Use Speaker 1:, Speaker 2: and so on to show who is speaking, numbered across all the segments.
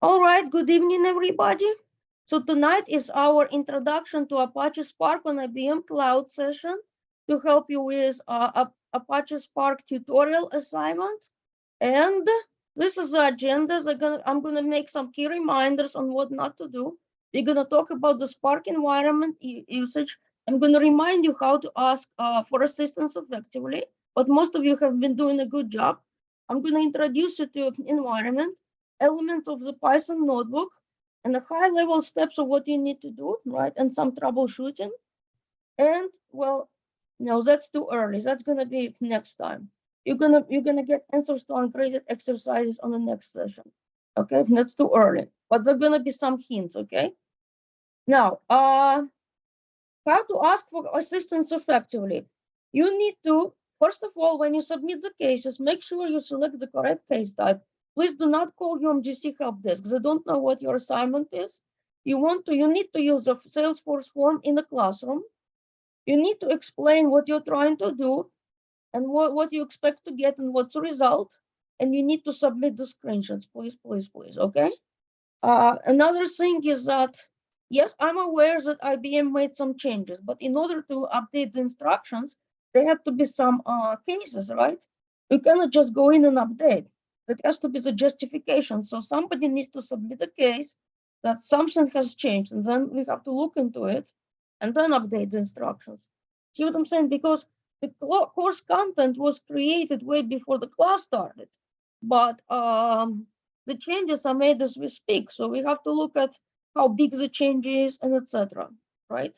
Speaker 1: All right, good evening, everybody. So tonight is our introduction to Apache Spark on IBM Cloud session to help you with Apache Spark tutorial assignment. And this is the agenda. I'm gonna make some key reminders on what not to do. We're gonna talk about the Spark environment usage. I'm gonna remind you how to ask for assistance effectively, but most of you have been doing a good job. I'm gonna introduce you to environment, elements of the Python notebook, and the high-level steps of what you need to do, right? And some troubleshooting. And well, no, that's too early. That's gonna be next time. You're gonna get answers to ungraded exercises on the next session. Okay, that's too early. But there's gonna be some hints, okay? Now, how to ask for assistance effectively. You need to, first of all, when you submit the cases, make sure you select the correct case type. Please do not call UMGC help desk. They don't know what your assignment is. You need to use a Salesforce form in the classroom. You need to explain what you're trying to do and what you expect to get and what's the result. And you need to submit the screenshots, please, please, please, okay? Another thing is that, yes, I'm aware that IBM made some changes, but in order to update the instructions, there have to be some cases, right? You cannot just go in and update. That has to be the justification. So somebody needs to submit a case that something has changed, and then we have to look into it and then update the instructions. See what I'm saying? Because the course content was created way before the class started, but the changes are made as we speak. So we have to look at how big the change is and etc. Right?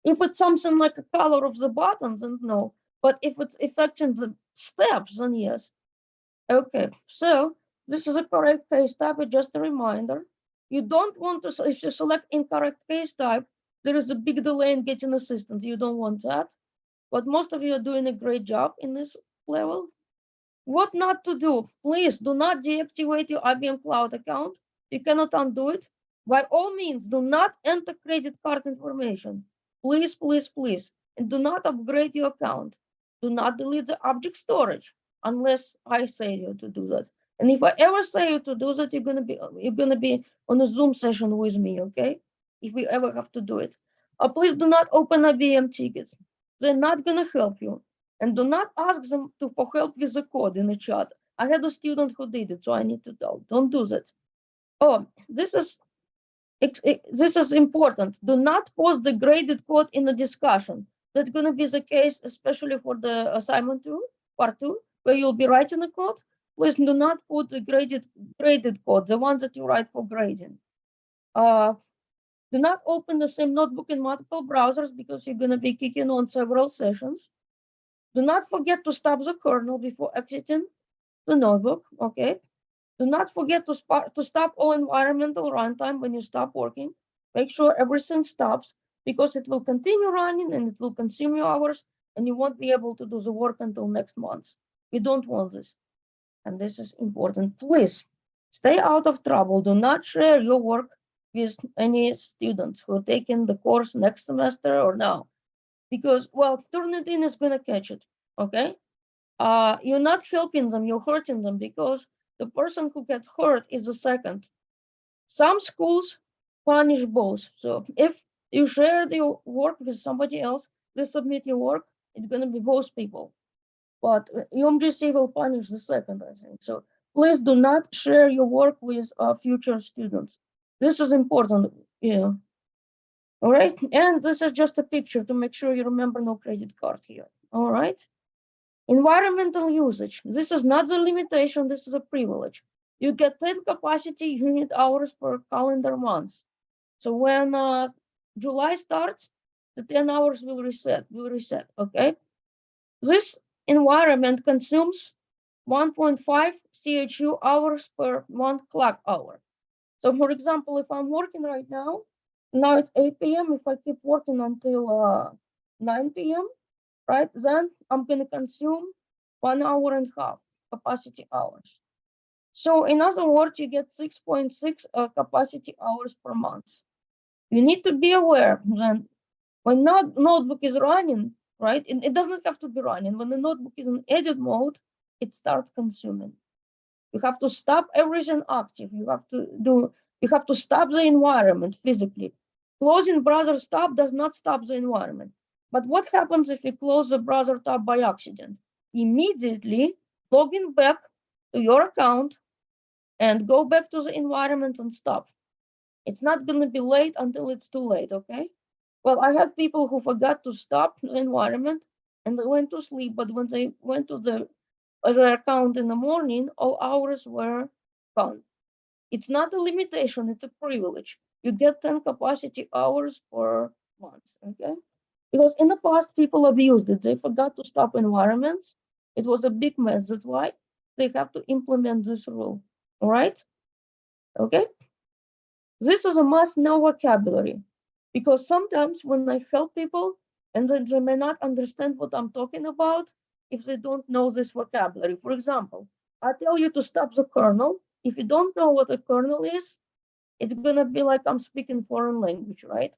Speaker 1: If it's something like a color of the buttons, then no. But if it's affecting the steps, then yes. Okay, so this is a correct case type, just a reminder. You don't want to, if you select incorrect case type, there is a big delay in getting assistance. You don't want that. But most of you are doing a great job in this level. What not to do? Please do not deactivate your IBM Cloud account. You cannot undo it. By all means, do not enter credit card information. Please, please, please. And do not upgrade your account. Do not delete the object storage unless I say you to do that. And if I ever say you to do that, you're gonna be on a Zoom session with me, okay? If we ever have to do it. Please do not open IBM tickets. They're not gonna help you. And do not ask them for help with the code in the chat. I had a student who did it, so I need to tell. Don't do that. Oh, this is important. Do not post the graded code in the discussion. That's going to be the case, especially for the assignment 2, part 2, where you'll be writing the code. Please do not put the graded code, the ones that you write for grading. Do not open the same notebook in multiple browsers because you're going to be kicking on several sessions. Do not forget to stop the kernel before exiting the notebook, okay? Do not forget to stop all environmental runtime when you stop working. Make sure everything stops because it will continue running and it will consume your hours and you won't be able to do the work until next month. We don't want this. And this is important. Please stay out of trouble. Do not share your work with any students who are taking the course next semester or now. Because, well, Turnitin is going to catch it, okay? You're not helping them, you're hurting them because the person who gets hurt is the second. Some schools punish both. So if you share your work with somebody else, they submit your work, it's going to be both people. But UMGC will punish the second, I think. So please do not share your work with future students. This is important, yeah. All right, and this is just a picture to make sure you remember no credit card here. All right. Environmental usage. This is not the limitation, this is a privilege. You get 10 capacity unit hours per calendar month. So when July starts, the 10 hours will reset, okay? This environment consumes 1.5 CHU hours per 1 clock hour. So for example, if I'm working right now it's 8 p.m. If I keep working until 9 p.m., right, then I'm going to consume 1 hour and a half capacity hours. So in other words, you get 6.6 capacity hours per month. You need to be aware that when notebook is running, right, it doesn't have to be running. When the notebook is in edit mode, it starts consuming. You have to stop everything active. You have to stop the environment physically. Closing browser tab does not stop the environment. But what happens if you close the browser tab by accident? Immediately login back to your account and go back to the environment and stop. It's not going to be late until it's too late, okay? Well, I had people who forgot to stop the environment and they went to sleep, but when they went to their account in the morning, all hours were gone. It's not a limitation, it's a privilege. You get 10 capacity hours per month, okay? Because in the past, people abused it. They forgot to stop environments. It was a big mess. That's why they have to implement this rule, all right? Okay? This is a must-know vocabulary because sometimes when I help people and they may not understand what I'm talking about if they don't know this vocabulary. For example, I tell you to stop the kernel. If you don't know what a kernel is, it's gonna be like I'm speaking foreign language, right?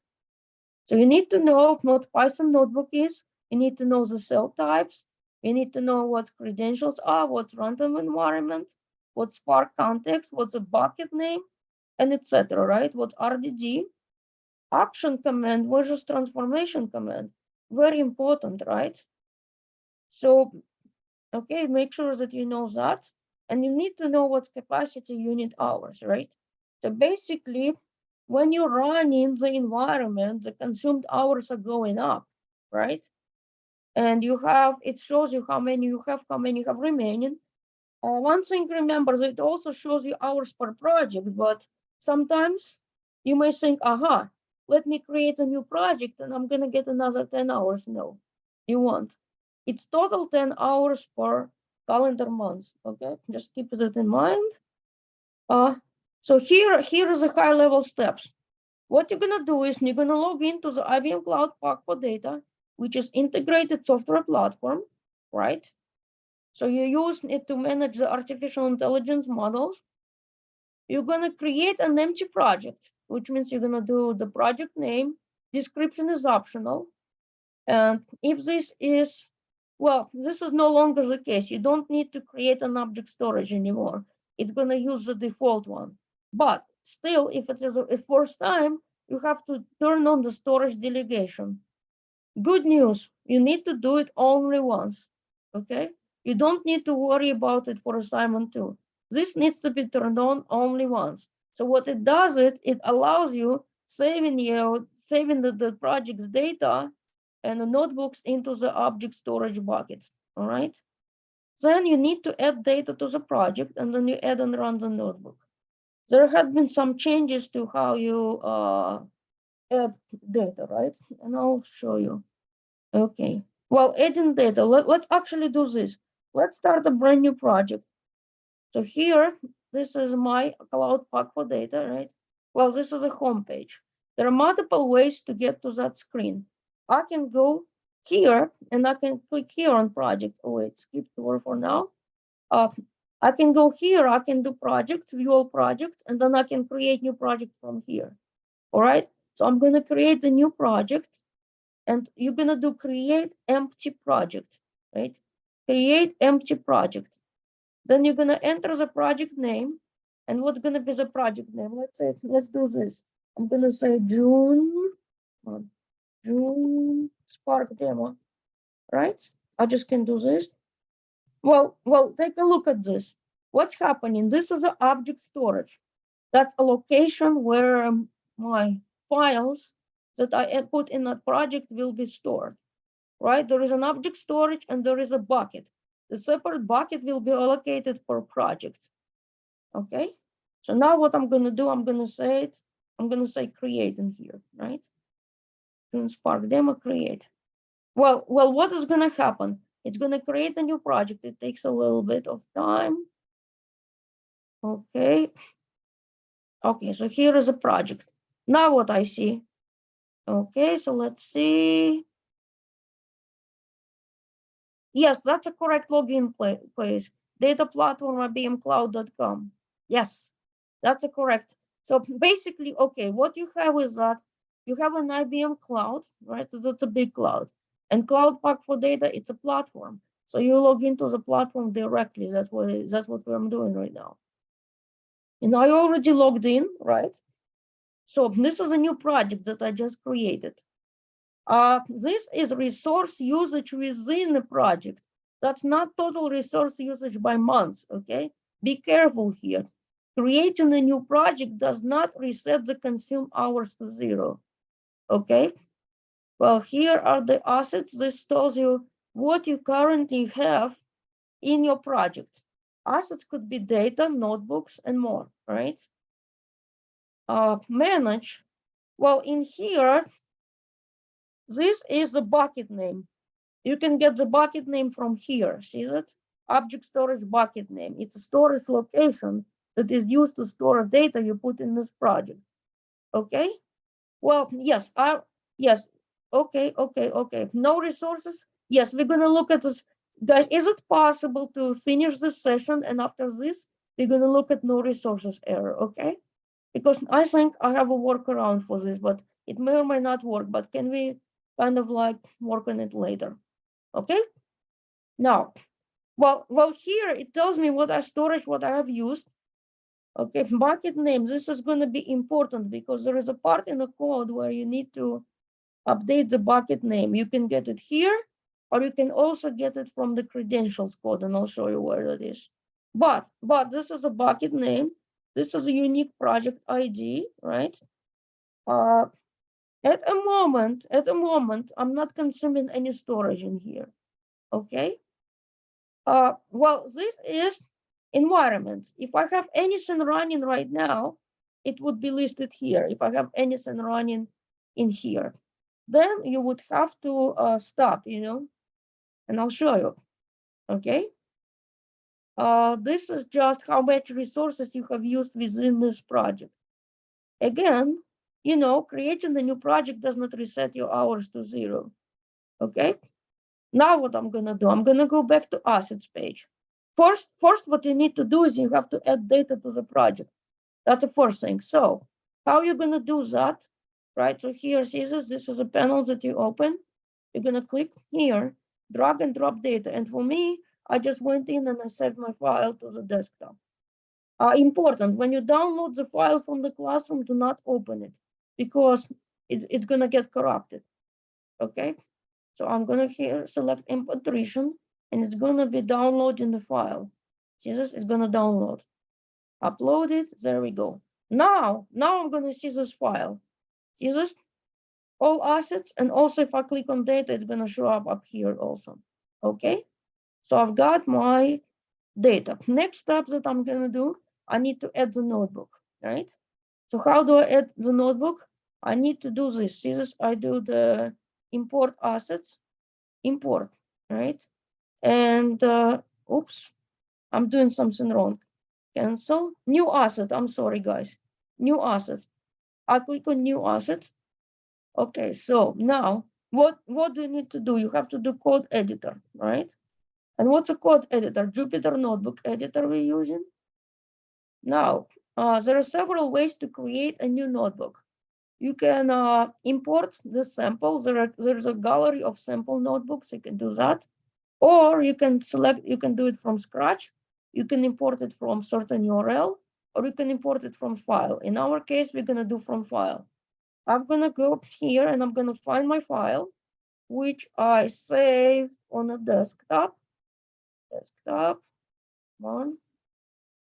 Speaker 1: So you need to know what Python notebook is. You need to know the cell types. You need to know what credentials are, what's runtime environment, what's Spark context, what's a bucket name, and etc. Right? What's RDG? Action command versus transformation command. Very important, right? So, okay, make sure that you know that. And you need to know what's capacity unit hours, right? So basically, when you run in the environment, the consumed hours are going up, right? And it shows you how many you have remaining. One thing, remember, that it also shows you hours per project, but sometimes you may think, aha, let me create a new project and I'm going to get another 10 hours. No, you won't. It's total 10 hours per calendar month, okay? Just keep that in mind. So here is the high level steps. What you're going to do is you're going to log into the IBM Cloud Park for Data, which is integrated software platform, right? So you use it to manage the artificial intelligence models. You're going to create an empty project, which means you're going to do the project name. Description is optional. And if this is, well, this is no longer the case. You don't need to create an object storage anymore. It's going to use the default one. But still, if it is a first time, you have to turn on the storage delegation. Good news, you need to do it only once, okay? You don't need to worry about it for assignment 2. This needs to be turned on only once. So what it does, it allows you saving the project's data and the notebooks into the object storage bucket, all right? Then you need to add data to the project and then you add and run the notebook. There have been some changes to how you add data, right? And I'll show you. Okay, well, adding data, let's actually do this. Let's start a brand new project. So here, this is my Cloud Pack for Data, right? Well, this is a home page. There are multiple ways to get to that screen. I can go here and I can click here on project. Oh, wait, skip tour for now. I can go here, I can do projects, view all projects, and then I can create new project from here. All right, so I'm going to create a new project. And you're going to do create empty project, right? Create empty project. Then you're going to enter the project name. And what's going to be the project name? Let's do this. I'm going to say June Spark demo, right? I just can do this. Well, take a look at this. What's happening? This is an object storage. That's a location where my files that I put in that project will be stored, right? There is an object storage and there is a bucket. The separate bucket will be allocated per project, okay? So now what I'm gonna do, I'm gonna say create in here, right? Spark demo create. Well, what is gonna happen? It's gonna create a new project. It takes a little bit of time. Okay. Okay, so here is a project. Now what I see. Okay, so let's see. Yes, that's a correct login place. Data platform ibmcloud.com. Yes, that's a correct. So basically, okay, what you have is that you have an IBM cloud, right? So that's a big cloud. And Cloud Pack for Data, it's a platform. So you log into the platform directly. That's what I'm doing right now. And I already logged in, right? So this is a new project that I just created. This is resource usage within the project. That's not total resource usage by months, okay? Be careful here. Creating a new project does not reset the consumed hours to 0, okay? Well, here are the assets. This tells you what you currently have in your project. Assets could be data, notebooks, and more, right? Manage. Well, in here, this is the bucket name. You can get the bucket name from here. See that? Object storage bucket name. It's a storage location that is used to store data you put in this project. Okay? Well, yes, yes. Okay. No resources. Yes, we're gonna look at this. Guys, is it possible to finish this session and after this, we're gonna look at no resources error, okay? Because I think I have a workaround for this, but it may or may not work, but can we kind of like work on it later? Okay? Now, well, here it tells me what storage, what I have used. Okay, bucket name, this is going to be important because there is a part in the code where you need to update the bucket name. You can get it here, or you can also get it from the credentials code, and I'll show you where that is. But this is a bucket name. This is a unique project ID, right? At a moment, I'm not consuming any storage in here, okay? Well, this is environment. If I have anything running right now, it would be listed here. If I have anything running in here, then you would have to stop, and I'll show you, okay? This is just how much resources you have used within this project. Again, creating a new project does not reset your hours to 0, okay? Now what I'm gonna do, I'm gonna go back to assets page. First, what you need to do is you have to add data to the project. That's the first thing. So how are you gonna do that? Right, so here, see this is a panel that you open. You're gonna click here, drag and drop data. And for me, I just went in and I saved my file to the desktop. Important, when you download the file from the classroom, do not open it because it's gonna get corrupted, okay? So I'm gonna here select import region, and it's gonna be downloading the file. See this? It's gonna download. Upload it. There we go. Now I'm gonna see this file. See this? All assets, and also if I click on data, it's gonna show up here also. Okay. So I've got my data. Next step that I'm gonna do, I need to add the notebook. Right. So how do I add the notebook? I need to do this. See this? I do the import assets. Import, right? And oops, I'm doing something wrong. Cancel, new asset. I'm sorry, guys. New asset. I click on new asset. Okay, so now what do you need to do? You have to do code editor, right? And what's a code editor? Jupyter Notebook editor we're using. Now, there are several ways to create a new notebook. You can import the sample. There's a gallery of sample notebooks. You can do that. Or you can do it from scratch. You can import it from certain URL, or you can import it from file. In our case, we're gonna do from file. I'm gonna go here and I'm gonna find my file, which I saved on a desktop. Desktop one.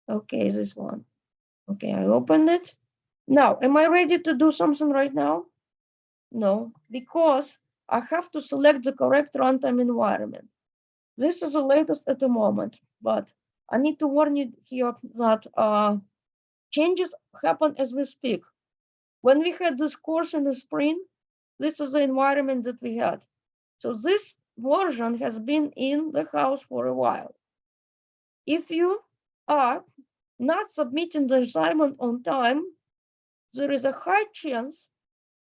Speaker 1: Okay, this one. Okay, I opened it. Now, am I ready to do something right now? No, because I have to select the correct runtime environment. This is the latest at the moment, but I need to warn you here that changes happen as we speak. When we had this course in the spring, this is the environment that we had. So this version has been in the house for a while. If you are not submitting the assignment on time, there is a high chance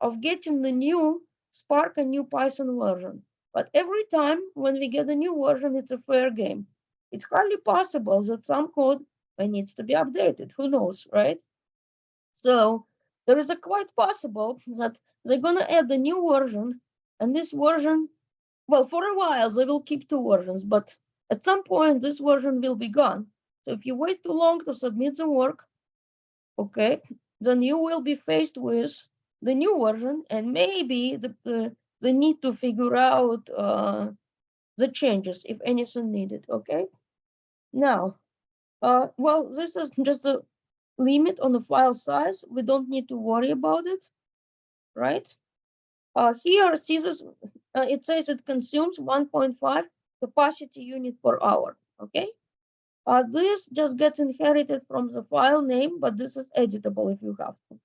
Speaker 1: of getting the new Spark and new Python version. But every time when we get a new version, it's a fair game. It's highly possible that some code needs to be updated. Who knows, right? So there is a quite possible that they're going to add a new version, and this version, well, for a while they will keep two versions, but At some point, this version will be gone. So if you wait too long to submit the work, okay, then you will be faced with the new version and maybe the need to figure out the changes, if anything needed, okay? Now, well, this is just a limit on the file size. We don't need to worry about it, right? Here, scissors, it says it consumes 1.5 capacity unit per hour, okay? This just gets inherited from the file name, but this is editable if you have to.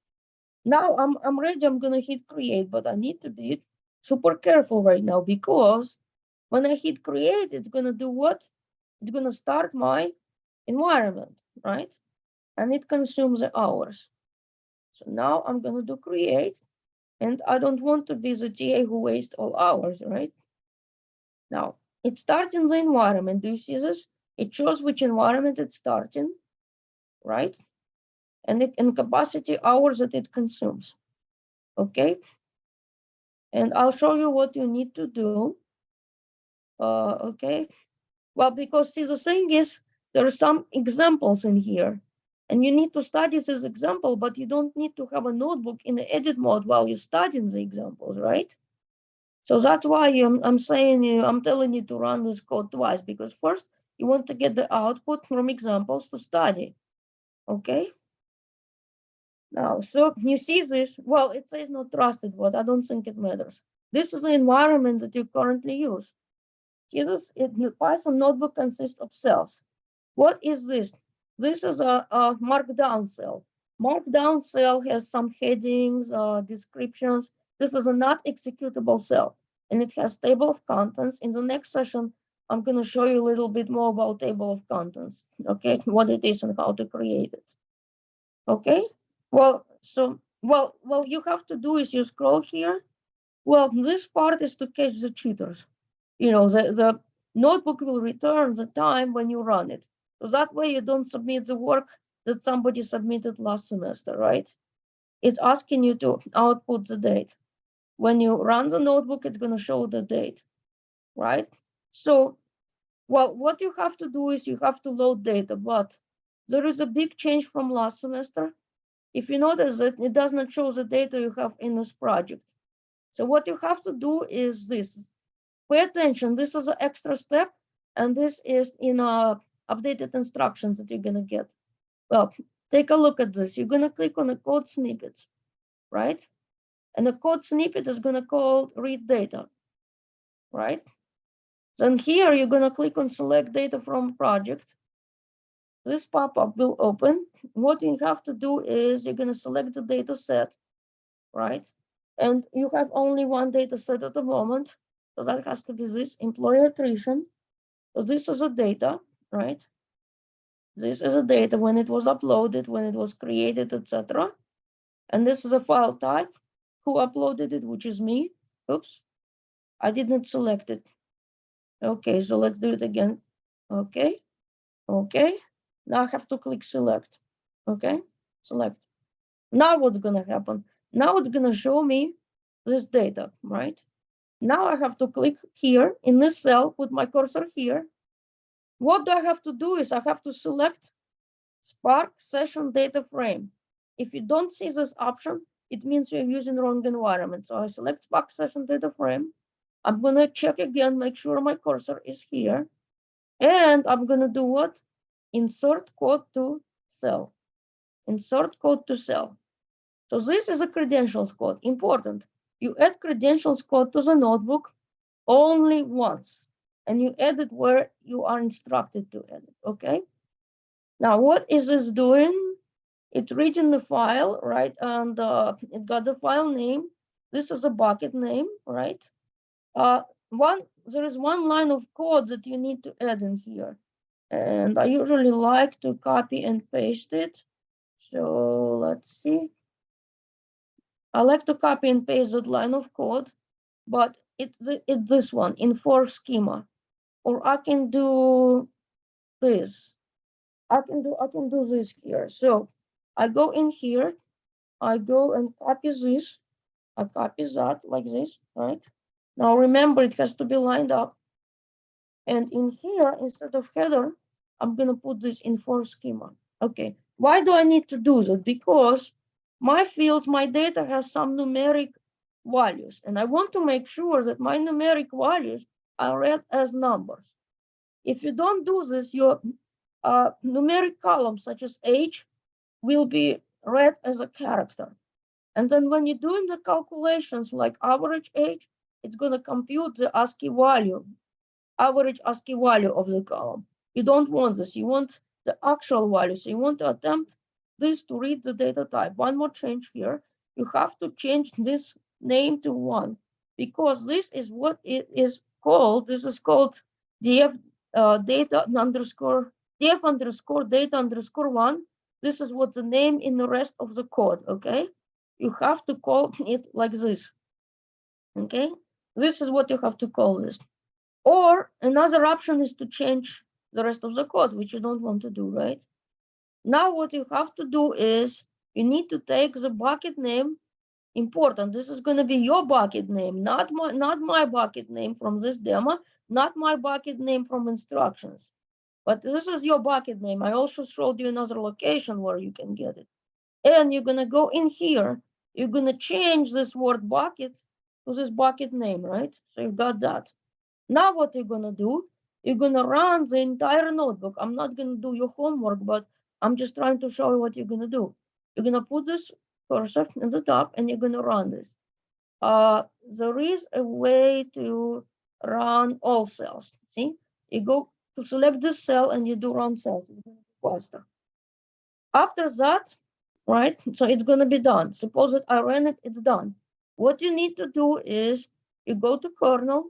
Speaker 1: Now I'm ready, I'm gonna hit create, but I need to be super careful right now because when I hit create, it's gonna do what? It's gonna start my environment, right? And it consumes the hours. So now I'm gonna do create, and I don't want to be the TA who wastes all hours, right? Now it starts in the environment. Do you see this? It shows which environment it starts in, right? And it in capacity hours that it consumes. Okay. And I'll show you what you need to do. Okay. Well, because see, the thing is, there are some examples in here, and you need to study this example, but you don't need to have a notebook in the edit mode while you're studying the examples, right? So that's why I'm saying, I'm telling you to run this code twice, because first you want to get the output from examples to study, okay? Now, so you see this, well, it says not trusted, but I don't think it matters. This is the environment that you currently use. See this, the Python notebook consists of cells. What is this? This is a markdown cell. Markdown cell has some headings, descriptions. This is a not executable cell, and it has table of contents. In the next session, I'm going to show you a little bit more about table of contents, okay, what it is and how to create it. Okay, well, so, well, you have to do is you scroll here. Well, this part is to catch the cheaters. You know, the notebook will return the time when you run it. So that way you don't submit the work that somebody submitted last semester, right? It's asking you to output the date. When you run the notebook, it's going to show the date, right? So, well, what you have to do is you have to load data, but there is a big change from last semester. If you notice that it does not show the data you have in this project. So what you have to do is this. Pay attention, this is an extra step, and this is in updated instructions that you're gonna get. Well, take a look at this. You're gonna click on the code snippet, right? And the code snippet is gonna call read data, right? Then here you're gonna click on select data from project. This pop-up will open. What you have to do is you're gonna select the data set, right? And you have only one data set at the moment. So that has to be this employee attrition. So this is a data, right? This is a data when it was uploaded, when it was created, etc. And this is a file type. Who uploaded it, which is me. Oops, I didn't select it. Okay, so let's do it again. Okay, okay. Now I have to click select. Okay, select. Now what's gonna happen? Now it's gonna show me this data, right? Now I have to click here in this cell, put my cursor here. What do I have to do is I have to select Spark session data frame. If you don't see this option, it means you're using the wrong environment. So I select Spark session data frame. I'm gonna check again, make sure my cursor is here. And I'm gonna do what? Insert code to cell. Insert code to cell. So this is a credentials code, important. You add credentials code to the notebook only once, and you add it where you are instructed to add it, okay? Now, what is this doing? It's reading the file, right? And it got the file name. This is a bucket name, right? There is one line of code that you need to add in here. And I usually like to copy and paste it. So let's see. I like to copy and paste that line of code, but it's this one, enforce schema. Or I can do this. I can do this here. So I go in here, I go and copy this, I copy that like this, right? Now remember, it has to be lined up. And in here, instead of header, I'm going to put this in for schema. Okay, why do I need to do that? Because my fields, my data has some numeric values, and I want to make sure that my numeric values are read as numbers. If you don't do this, your numeric columns, such as age, will be read as a character. And then when you're doing the calculations like average age, it's going to compute the ASCII value, average ASCII value of the column. You don't want this. You want the actual value. So you want to attempt this to read the data type. One more change here. You have to change this name to 1 because this is what it is called. This is called df data underscore df underscore data underscore 1. This is what the name in the rest of the code. Okay, you have to call it like this. Okay, this is what you have to call this. Or another option is to change the rest of the code, which you don't want to do, right? Now what you have to do is you need to take the bucket name. Important, this is going to be your bucket name, not my bucket name from this demo, not my bucket name from instructions. But this is your bucket name. I also showed you another location where you can get it. And you're going to go in here. You're going to change this word bucket to this bucket name, right? So you've got that. Now what you're going to do, you're going to run the entire notebook. I'm not going to do your homework, but I'm just trying to show you what you're going to do. You're going to put this cursor at the top and you're going to run this. There is a way to run all cells. See, you go to select this cell and you do run cells. It's going to be faster. After that, right, so it's going to be done. Suppose that I ran it, it's done. What you need to do is you go to kernel,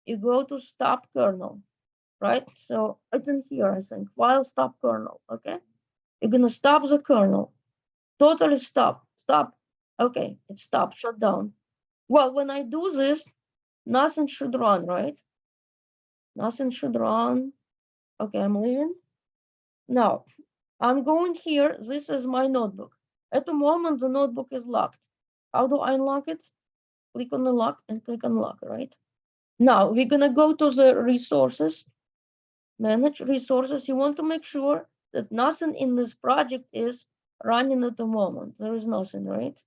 Speaker 1: you go to stop kernel, right? So it's in here, I think, file stop kernel, okay? You're gonna stop the kernel, totally stop. Okay, it stopped, shut down. Well, when I do this, nothing should run, right? Nothing should run. Okay, I'm leaving. Now, I'm going here, this is my notebook. At the moment, the notebook is locked. How do I unlock it? Click on the lock and click unlock, right? Now, we're gonna go to the resources, manage resources. You want to make sure that nothing in this project is running at the moment. There is nothing, right?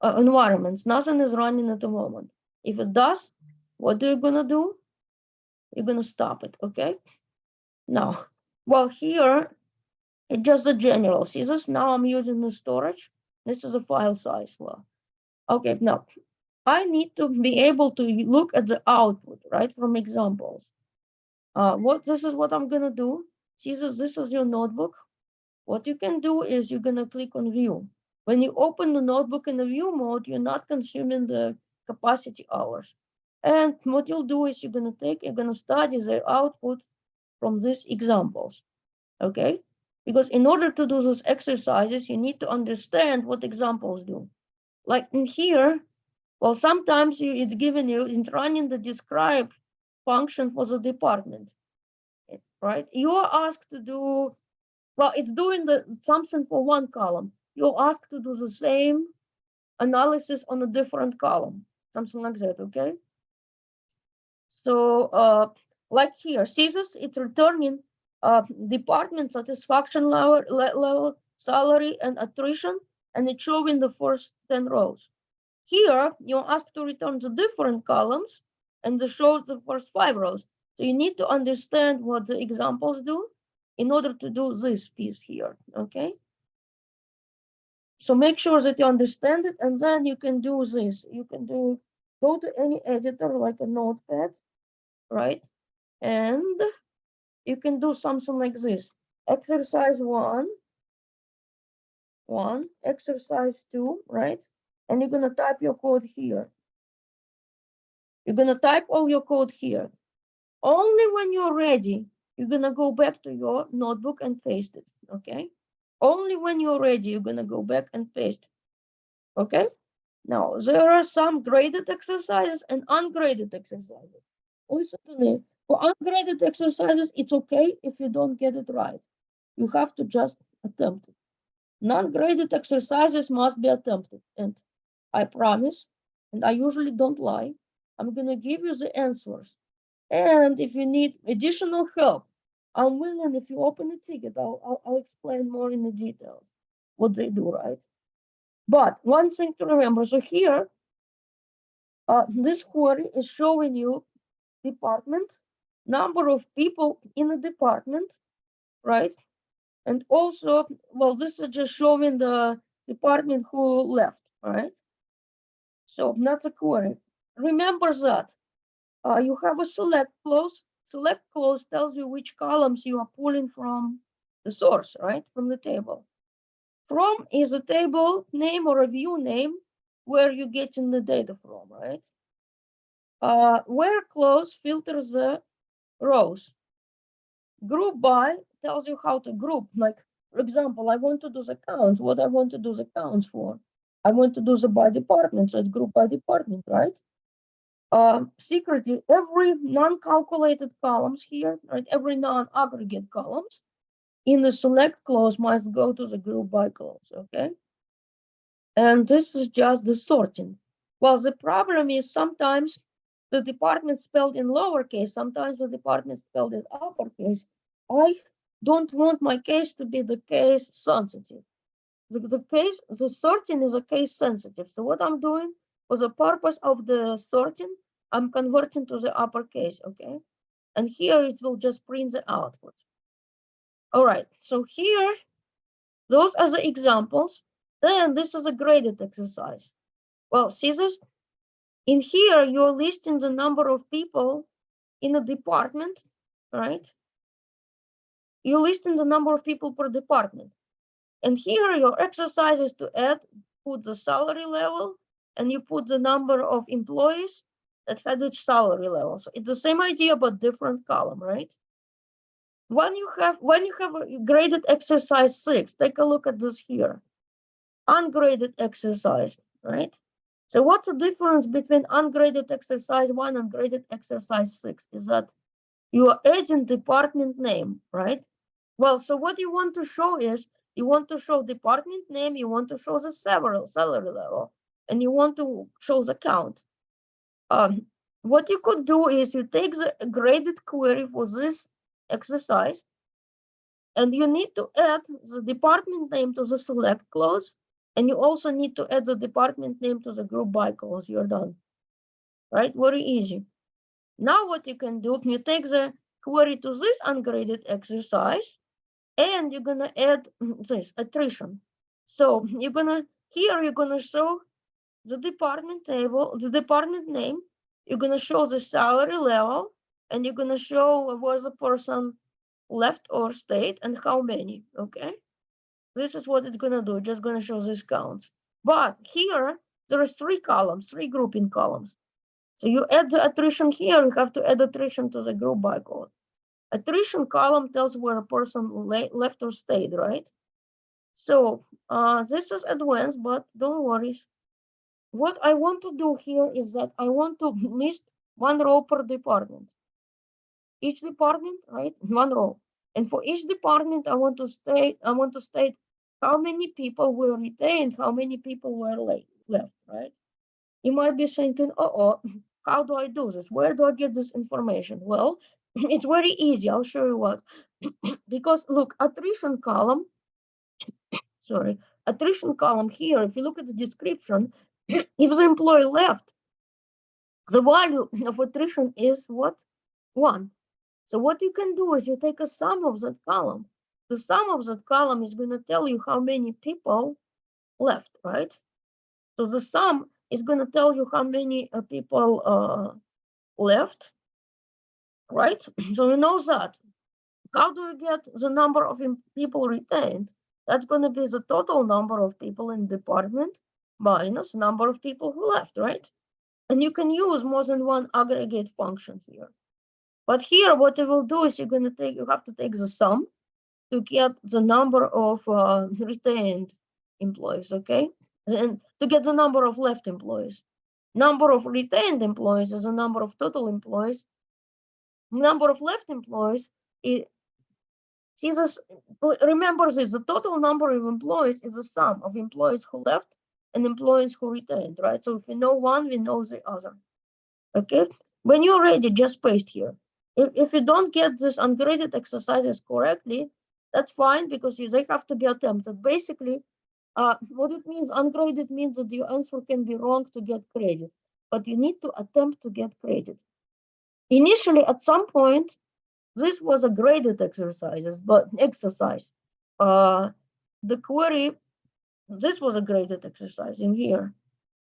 Speaker 1: Environments, nothing is running at the moment. If it does, what are you gonna do? You're gonna stop it, okay? Now, well, here, it's just the general. See this? Now I'm using the storage. This is a file size. Well, okay, now I need to be able to look at the output, right, from examples. This is what I'm gonna do. See this is your notebook. What you can do is you're gonna click on view. When you open the notebook in the view mode, you're not consuming the capacity hours. And what you'll do is you're gonna study the output from these examples. Okay? Because in order to do those exercises, you need to understand what examples do. Like in here, well, sometimes it's given you, it's running the describe function for the department, right? You are asked to do, well, it's doing something for one column. You're asked to do the same analysis on a different column, something like that, okay? So like here, see this, it's returning department satisfaction level, salary, and attrition, and it's showing the first 10 rows. Here, you're asked to return the different columns, and it shows the first 5 rows. So you need to understand what the examples do in order to do this piece here, okay? So make sure that you understand it, and then you can do this. You can go to any editor like a notepad, right? And you can do something like this. Exercise 1, exercise 2, right? And you're gonna type your code here. You're gonna type all your code here. Only when you're ready, you're gonna go back to your notebook and paste it, okay? Only when you're ready, you're gonna go back and paste it, okay? Now, there are some graded exercises and ungraded exercises. Listen to me. For ungraded exercises, it's okay if you don't get it right. You have to just attempt it. Non-graded exercises must be attempted. And I promise, and I usually don't lie, I'm going to give you the answers And if you need additional help, I'm willing, if you open a ticket, I'll explain more in the details what they do, right? But one thing to remember, so here, this query is showing you department, number of people in the department, right? And also, well, this is just showing the department who left, right? So that's a query. Remember that you have a select clause. Select clause tells you which columns you are pulling from the source, right? From the table. From is a table name or a view name where you're getting the data from, right? Where clause filters the rows. Group by tells you how to group. Like, for example, I want to do the counts. What I want to do the counts for? I want to do the by department, so it's group by department, right? Secretly, every non-calculated columns here, right? Every non-aggregate columns in the select clause must go to the group by clause, okay? And this is just the sorting. Well, the problem is sometimes the department spelled in lowercase, sometimes the department spelled in uppercase. I don't want my case to be the case sensitive. The sorting is a case sensitive. So what I'm doing for the purpose of the sorting, I'm converting to the uppercase, okay? And here it will just print the output. All right, so here, those are the examples. Then this is a graded exercise. Well, see this? In here, you're listing the number of people in a department, right? You're listing the number of people per department. And here, your exercise is to put the salary level, and you put the number of employees that had each salary level. So it's the same idea, but different column, right? When you have a graded exercise 6, take a look at this here. Ungraded exercise, right? So what's the difference between ungraded exercise 1 and graded exercise 6? Is that you are adding department name, right? Well, so what you want to show is, you want to show department name, you want to show the salary level, and you want to show the count. What you could do is you take the graded query for this exercise, and you need to add the department name to the select clause, and you also need to add the department name to the group by clause. You're done, right? Very easy. Now what you can do, you take the query to this ungraded exercise, and you're gonna add this attrition. So you're gonna show the department table, the department name. You're gonna show the salary level, and you're gonna show where the person left or stayed and how many. Okay, this is what it's gonna do. It's just gonna show these counts. But here there are 3 columns, 3 grouping columns. So you add the attrition here. You have to add attrition to the group by code. Attrition column tells where a person left or stayed, right? So this is advanced, but don't worry. What I want to do here is that I want to list 1 row per department. Each department, right? 1 row. And for each department, I want to state how many people were retained, how many people were left, right? You might be thinking, how do I do this? Where do I get this information? Well, it's very easy. I'll show you what. Because look, attrition column here, if you look at the description, if the employee left, the value of attrition is what? 1. So what you can do is you take a sum of that column. The sum of that column is going to tell you how many people left, right? So the sum is going to tell you how many people left, right? So you know that. How do you get the number of people retained? That's going to be the total number of people in the department minus number of people who left, right? And you can use more than 1 aggregate function here. But here, what you will do is you have to take the sum to get the number of retained employees, okay? And to get the number of left employees. Number of retained employees is the number of total employees. Number of left employees is, remember this, the total number of employees is the sum of employees who left and employees who retained, right? So if we know one, we know the other, okay? When you're ready, just paste here. If you don't get this ungraded exercises correctly, that's fine because they have to be attempted. Basically, what it means, ungraded means that your answer can be wrong to get credit, but you need to attempt to get credit. Initially, at some point, this was a graded exercise. The query, this was a graded exercise in here.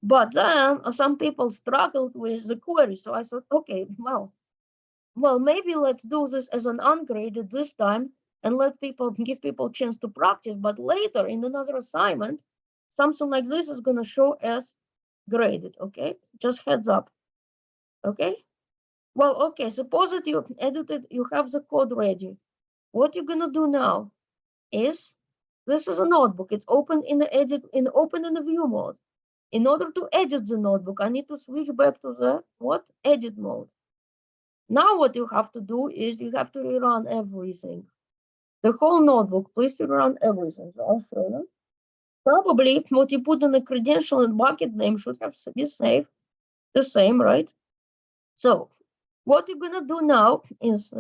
Speaker 1: But then some people struggled with the query. So I thought, okay, well, maybe let's do this as an ungraded this time and give people a chance to practice. But later in another assignment, something like this is going to show as graded. Okay, just heads up. Okay. Well, okay, suppose that you edited, you have the code ready. What you're going to do now is, this is a notebook. It's open in the view mode. In order to edit the notebook, I need to switch back to the edit mode. Now what you have to do is you have to rerun everything. The whole notebook, please rerun everything. So I'll show you. Probably what you put in the credential and bucket name should have be saved the same, right? So what you're gonna do now is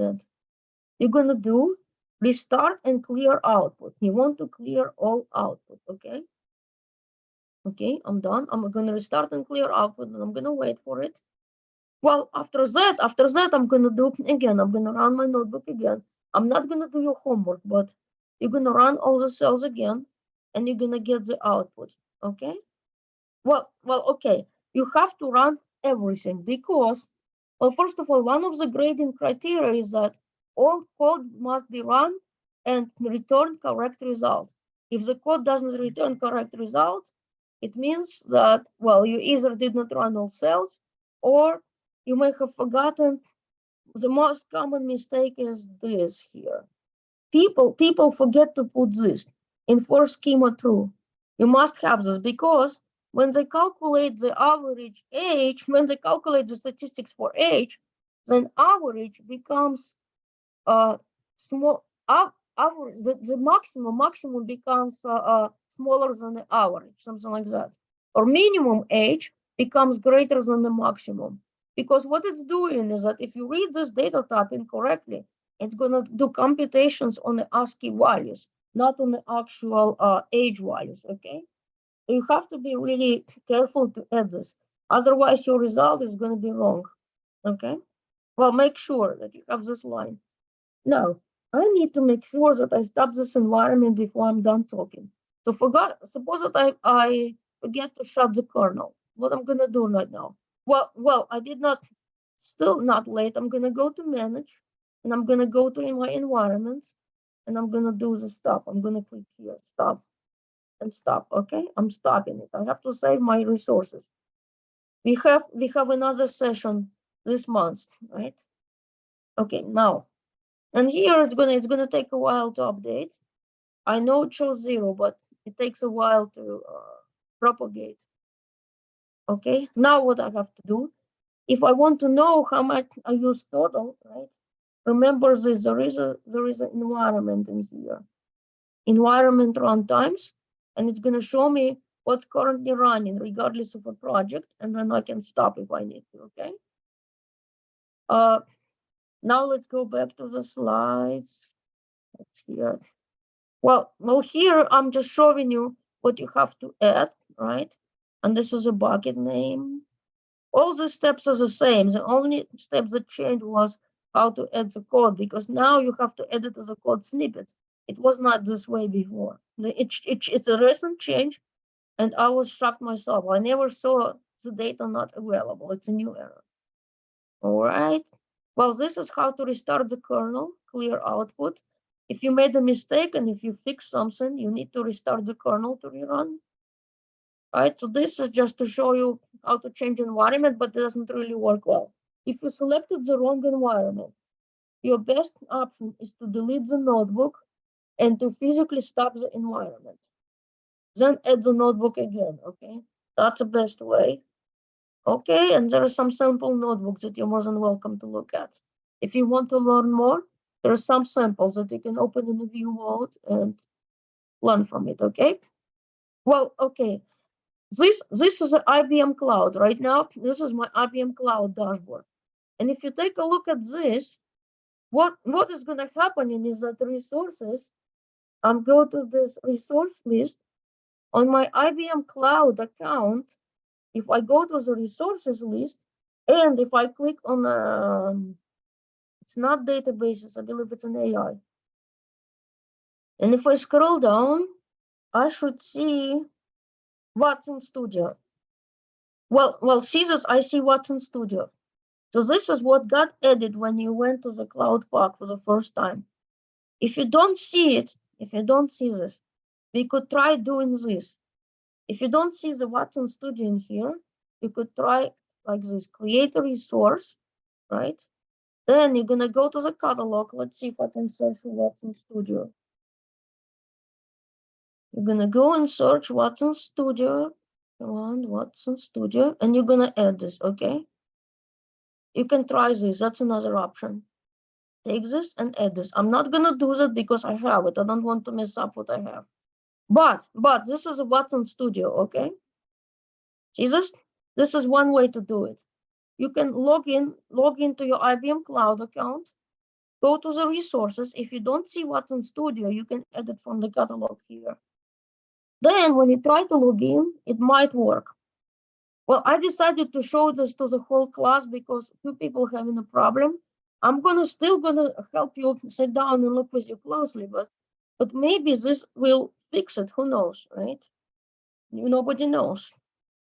Speaker 1: you're gonna do restart and clear output. You want to clear all output, okay? Okay, I'm done. I'm gonna restart and clear output and I'm gonna wait for it. Well, after that, I'm gonna do again. I'm gonna run my notebook again. I'm not gonna do your homework, but you're gonna run all the cells again, and you're gonna get the output. Okay? Well, okay. You have to run everything because, well, first of all, one of the grading criteria is that all code must be run and return correct result. If the code doesn't return correct result, it means that, well, you either did not run all cells or you may have forgotten. The most common mistake is this here. People forget to put this in for schema true. You must have this because when they calculate the average age, when they calculate the statistics for age, then average becomes small. Average, the maximum becomes smaller than the average, something like that. Or minimum age becomes greater than the maximum. Because what it's doing is that if you read this data type incorrectly, it's going to do computations on the ASCII values, not on the actual age values, okay? You have to be really careful to add this. Otherwise, your result is going to be wrong, okay? Well, make sure that you have this line. Now, I need to make sure that I stop this environment before I'm done talking. So suppose that I forget to shut the kernel. What I'm going to do right now? Well, I did not, still not late. I'm going to go to manage and I'm going to go to my environment and I'm going to do the stop. I'm going to click here, stop and stop. Okay, I'm stopping it. I have to save my resources. We have another session this month, right? Okay, now, and here it's gonna take a while to update. I know it shows 0, but it takes a while to propagate. Okay, now what I have to do, if I want to know how much I use total, right? Remember this, there is an environment in here. Environment runtimes, and it's gonna show me what's currently running regardless of a project, and then I can stop if I need to, okay? Now let's go back to the slides. Let's here. Well, here I'm just showing you what you have to add, right? And this is a bucket name. All the steps are the same. The only step that changed was how to add the code, because now you have to edit the code snippet. It was not this way before. It's a recent change, and I was shocked myself. I never saw the data not available. It's a new error. All right. Well, this is how to restart the kernel, clear output. If you made a mistake and if you fix something, you need to restart the kernel to rerun. All right, so this is just to show you how to change environment, but it doesn't really work well. If you selected the wrong environment, your best option is to delete the notebook and to physically stop the environment. Then add the notebook again, okay? That's the best way. Okay, and there are some sample notebooks that you're more than welcome to look at. If you want to learn more, there are some samples that you can open in the view mode and learn from it, okay? Well, okay, this is an IBM Cloud. Right now, this is my IBM Cloud dashboard. And if you take a look at this, what is going to happen is that the resources, go to this resource list on my IBM Cloud account. If I go to the resources list, and if I click on, it's not databases, I believe it's an AI. And if I scroll down, I should see Watson Studio. Well, see this, I see Watson Studio. So this is what got added when you went to the Cloud Park for the first time. If you don't see it, if you don't see this, we could try doing this. If you don't see the Watson Studio in here, you could try like this, create a resource, right? Then you're gonna go to the catalog. Let's see if I can search for Watson Studio. You're gonna go and search Watson Studio. Come on, Watson Studio, and you're gonna add this, okay? You can try this, that's another option. Take this and add this. I'm not gonna do that because I have it. I don't want to mess up what I have. But this is a Watson Studio, okay? See this? This is one way to do it. You can log into your IBM Cloud account, go to the resources. If you don't see Watson Studio, you can add it from the catalog here. Then when you try to log in, it might work. Well, I decided to show this to the whole class because two people having a problem. I'm still gonna help you sit down and look with you closely, but maybe this will fix it. Who knows, right? Nobody knows.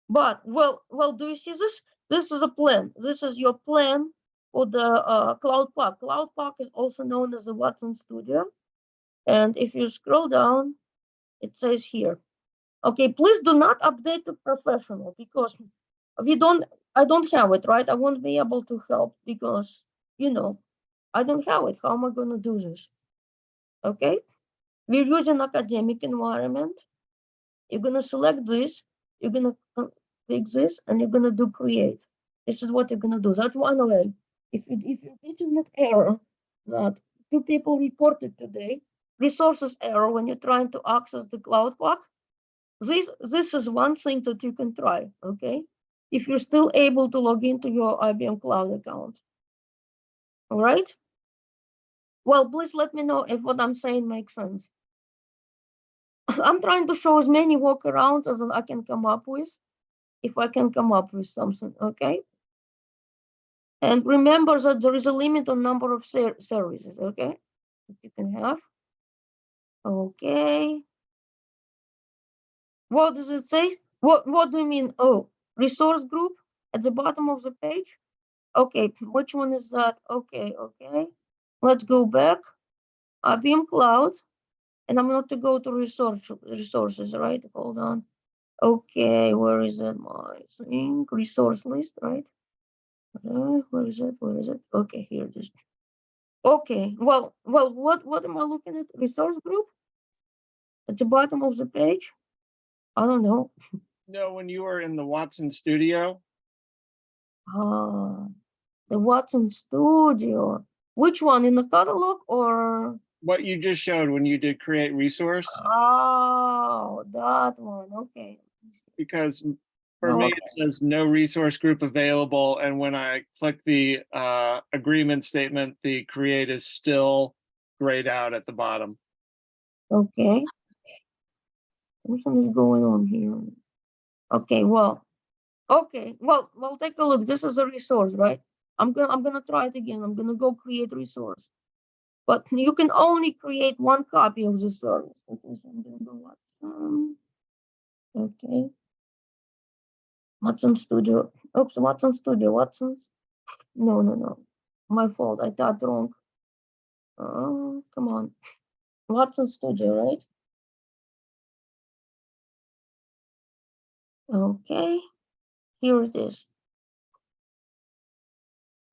Speaker 1: But well, do you see this? This is a plan. This is your plan for the Cloud Park. Cloud Park is also known as the Watson Studio. And if you scroll down, it says here. Okay, please do not update to professional because I don't have it, right? I won't be able to help because, I don't have it. How am I going to do this? Okay, we're using academic environment. You're going to select this. You're going to click this and you're going to do create. This is what you're going to do. That's one way. If you're getting that error that two people reported today, resources error when you're trying to access the Cloud Park, this is one thing that you can try, okay? If you're still able to log into your IBM Cloud account. All right? Well, please let me know if what I'm saying makes sense. I'm trying to show as many workarounds as I can come up with, if I can come up with something, okay? And remember that there is a limit on number of services, okay? That you can have. Okay. What does it say? What do you mean? Oh, resource group at the bottom of the page? Okay, which one is that? Okay. Let's go back. IBM Cloud. And I'm going to go to resources, right? Hold on. Okay, where is it? My thing? Resource list, right? Where is it? Okay, here it is. Okay, well, what am I looking at? Resource group? At the bottom of the page? I don't know.
Speaker 2: No, when you were in the Watson Studio.
Speaker 1: The Watson Studio. Which one, in the catalog or?
Speaker 2: What you just showed when you did create resource.
Speaker 1: Oh, that one. Okay.
Speaker 2: Because for me, it says no resource group available. And when I click the agreement statement, the create is still grayed out at the bottom.
Speaker 1: Okay. Something is going on here. Okay, well, take a look. This is a resource, right? I'm gonna try it again. I'm gonna go create resource. But you can only create one copy of the service. Okay, so I'm gonna go Watson. Okay. Watson Studio. Oops, Watson Studio. Watson's. No. My fault. I typed wrong. Oh, come on. Watson Studio, right? Okay. Here it is.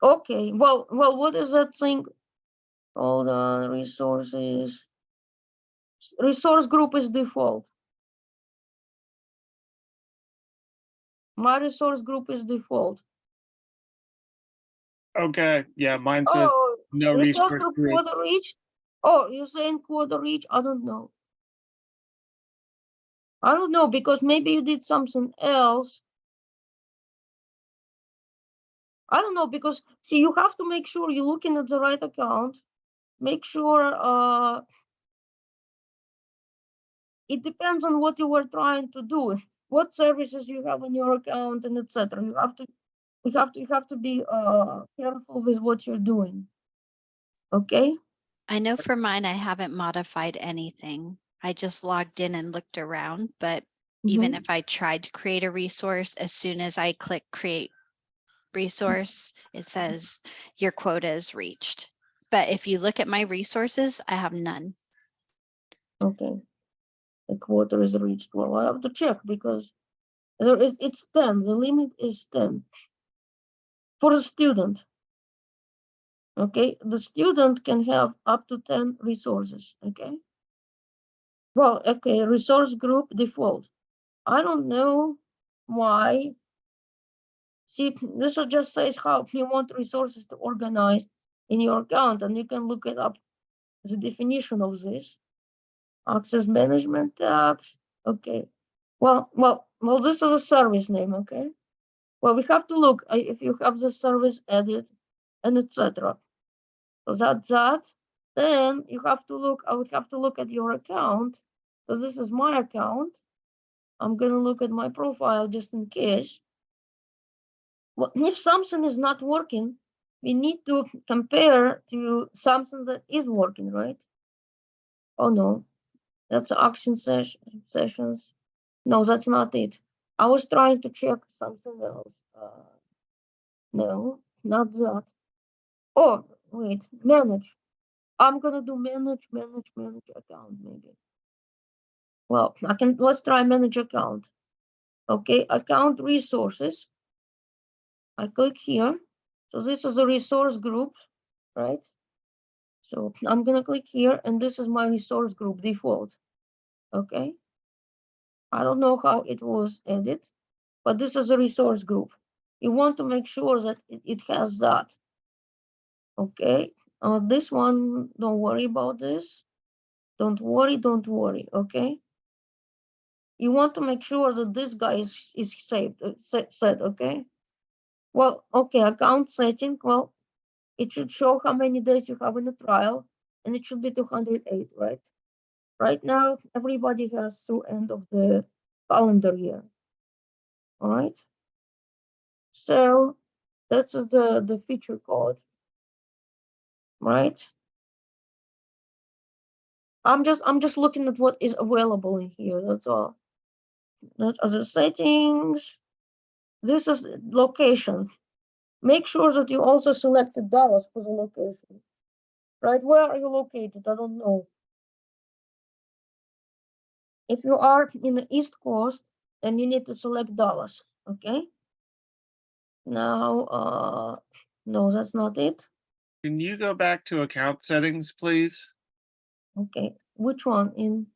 Speaker 1: Okay. Well, what is that thing? Hold on. Resources. Resource group is default. My resource group is default.
Speaker 2: Okay, yeah, mine says no resource group.
Speaker 1: Quarter reach. Oh, you're saying quarter reach? I don't know. Because maybe you did something else. I don't know, because see, you have to make sure you're looking at the right account. Make sure it depends on what you were trying to do, what services you have in your account, and etc. You have to be careful with what you're doing. Okay.
Speaker 3: I know for mine, I haven't modified anything. I just logged in and looked around, but even if I tried to create a resource, as soon as I click create resource, it says your quota is reached. But if you look at my resources, I have none.
Speaker 1: Okay. The quota is reached. Well, I have to check because it's 10. The limit is 10 for the student. Okay, the student can have up to 10 resources. Okay. Well, okay, resource group default. I don't know why. See, this just says how you want resources to organize in your account, and you can look it up, the definition of this. Access management tabs. Okay. Well, this is a service name, okay? Well, we have to look if you have the service added and etc. So that's that. Then you have to look, I would have to look at your account. So this is my account. I'm gonna look at my profile just in case. Well, if something is not working, we need to compare to something that is working, right? Oh no, that's action sessions. No, that's not it. I was trying to check something else. No, not that. Oh, wait, manage. I'm gonna do manage account maybe. Well, let's try manage account. Okay, account resources. I click here. So this is a resource group, right? So I'm gonna click here and this is my resource group default. Okay. I don't know how it was added, but this is a resource group. You want to make sure that it has that. Okay. This one, don't worry about this. Don't worry. Okay. You want to make sure that this guy is saved, set. Okay. Well, okay. Account setting. Well, it should show how many days you have in the trial, and it should be 208, right? Right now, everybody has through end of the calendar year. All right. So that's the feature code, right? I'm just looking at what is available in here. That's all. That's other settings. This is location. Make sure that you also selected Dallas for the location. Right? Where are you located? I don't know. If you are in the East Coast, then you need to select Dallas. Okay. Now, no, that's not it.
Speaker 2: Can you go back to account settings, please?
Speaker 1: Okay. Which one in?